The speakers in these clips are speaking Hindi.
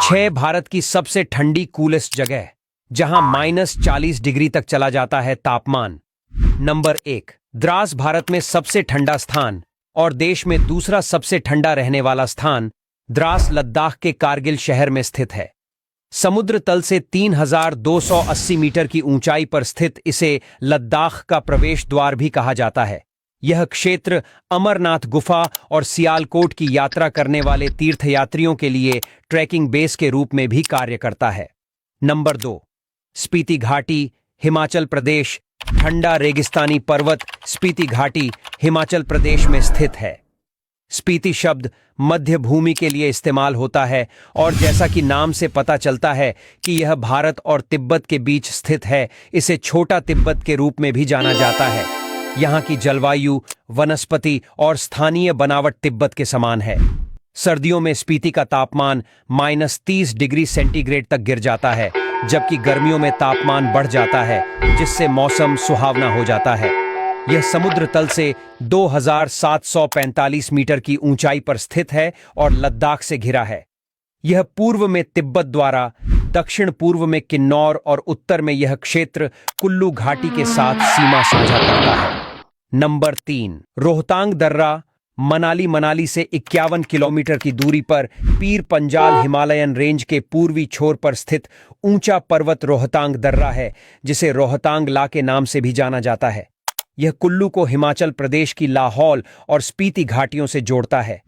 6 भारत की सबसे ठंडी कूलेस्ट जगह जहां -40 डिग्री तक चला जाता है तापमान। नंबर 1, द्रास भारत में सबसे ठंडा स्थान और देश में दूसरा सबसे ठंडा रहने वाला स्थान द्रास लद्दाख के कारगिल शहर में स्थित है। समुद्र तल से 3280 मीटर की ऊंचाई पर स्थित इसे लद्दाख का प्रवेश द्वार भी कहा जाता है। यह क्षेत्र अमरनाथ गुफा और सियालकोट की यात्रा करने वाले तीर्थयात्रियों के लिए ट्रैकिंग बेस के रूप में भी कार्य करता है। नंबर 2, स्पीति घाटी, हिमाचल प्रदेश। ठंडा रेगिस्तानी पर्वत स्पीति घाटी हिमाचल प्रदेश में स्थित है। स्पीति शब्द मध्य भूमि के लिए इस्तेमाल होता है और जैसा कि नाम से पता चलता है कि यह भारत और तिब्बत के बीच स्थित है, इसे छोटा तिब्बत के रूप में भी जाना जाता है। यहाँ की जलवायु, वनस्पति और स्थानीय बनावट तिब्बत के समान है। सर्दियों में स्पीति का तापमान -30 डिग्री सेंटीग्रेड तक गिर जाता है, जबकि गर्मियों में तापमान बढ़ जाता है, जिससे मौसम सुहावना हो जाता है। यह समुद्र तल से 2745 मीटर की ऊंचाई पर स्थित है और लद्दाख से घिरा है। यह पूर्व में तिब्बत द्वारा, दक्षिण पूर्व में किन्नौर और उत्तर में यह क्षेत्र कुल्लू घाटी के साथ सीमा साझा करता है। नंबर 3, रोहतांग दर्रा मनाली से 51 किलोमीटर की दूरी पर पीर पंजाल हिमालयन रेंज के पूर्वी छोर पर स्थित ऊंचा पर्वत रोहतांग दर्रा है, जिसे रोहतांग ला के नाम से भी जाना जाता है। यह कुल्लू को हिमाचल प्रदेश की लाहौल और स्पीति घाटियों से जोड़ता है।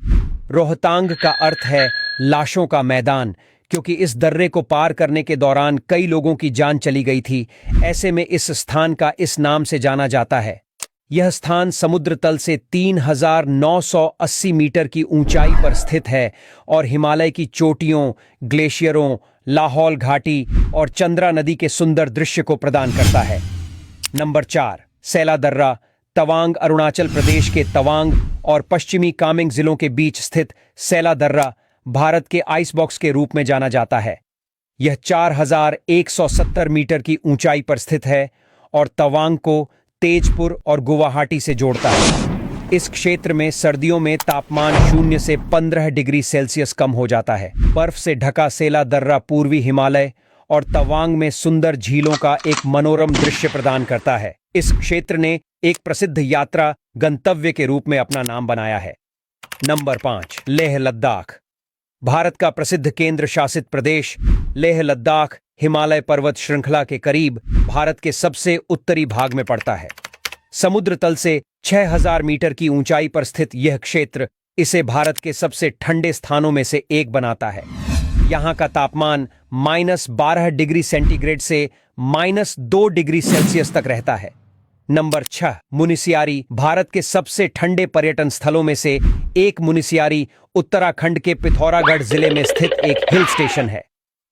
रोहतांग का अर्थ है लाशों का मैदान, क्योंकि इस दर्रे को पार करने के दौरान कई लोगों की जान चली गई थी। ऐसे में इस स्थान का इस नाम से जाना जाता है। यह स्थान समुद्र तल से 3980 मीटर की ऊंचाई पर स्थित है और हिमालय की चोटियों, ग्लेशियरों, लाहौल घाटी और चंद्रा नदी के सुंदर दृश्य को प्रदान करता है। नंबर 4, सैला दर्रा तवांग अरुणाचल प्रदेश के तवांग और पश्चिमी कामेंग जिलों के बीच स्थित सैला दर्रा भारत के आइस बॉक्स के रूप में जाना जाता है। यह 4170 मीटर की ऊंचाई पर स्थित है और तवांग को तेजपुर और गुवाहाटी से जोड़ता है। इस क्षेत्र में सर्दियों में तापमान 0 से 15 डिग्री सेल्सियस कम हो जाता है। बर्फ से ढका सैला दर्रा पूर्वी हिमालय और तवांग में सुंदर झीलों का एक मनोरम दृश्य प्रदान करता है। इस क्षेत्र ने एक प्रसिद्ध यात्रा गंतव्य के रूप में अपना नाम बनाया है। नंबर 5, लेह लद्दाख। भारत का प्रसिद्ध केंद्र शासित प्रदेश लेह लद्दाख हिमालय पर्वत श्रृंखला के करीब भारत के सबसे उत्तरी भाग में पड़ता है। समुद्र तल से 6000 मीटर की ऊंचाई पर स्थित यह क्षेत्र इसे भारत के सबसे ठंडे स्थानों में से एक बनाता है। यहाँ का तापमान -12 डिग्री सेंटीग्रेड से -2 डिग्री सेल्सियस तक रहता है। नंबर 6, मुनिस्यारी। भारत के सबसे ठंडे पर्यटन स्थलों में से एक मुनिस्यारी उत्तराखंड के पिथौरागढ़ जिले में स्थित एक हिल स्टेशन है।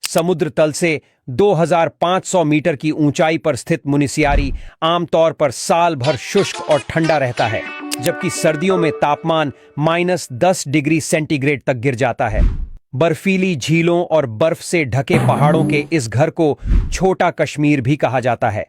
समुद्र तल से 2500 मीटर की ऊंचाई पर स्थित मुनिस्यारी आमतौर पर साल भर शुष्क और ठंडा रहता है, जबकि सर्दियों में तापमान -10 डिग्री सेंटीग्रेड तक गिर जाता है। बर्फीली झीलों और बर्फ से ढके पहाड़ों के इस घर को छोटा कश्मीर भी कहा जाता है।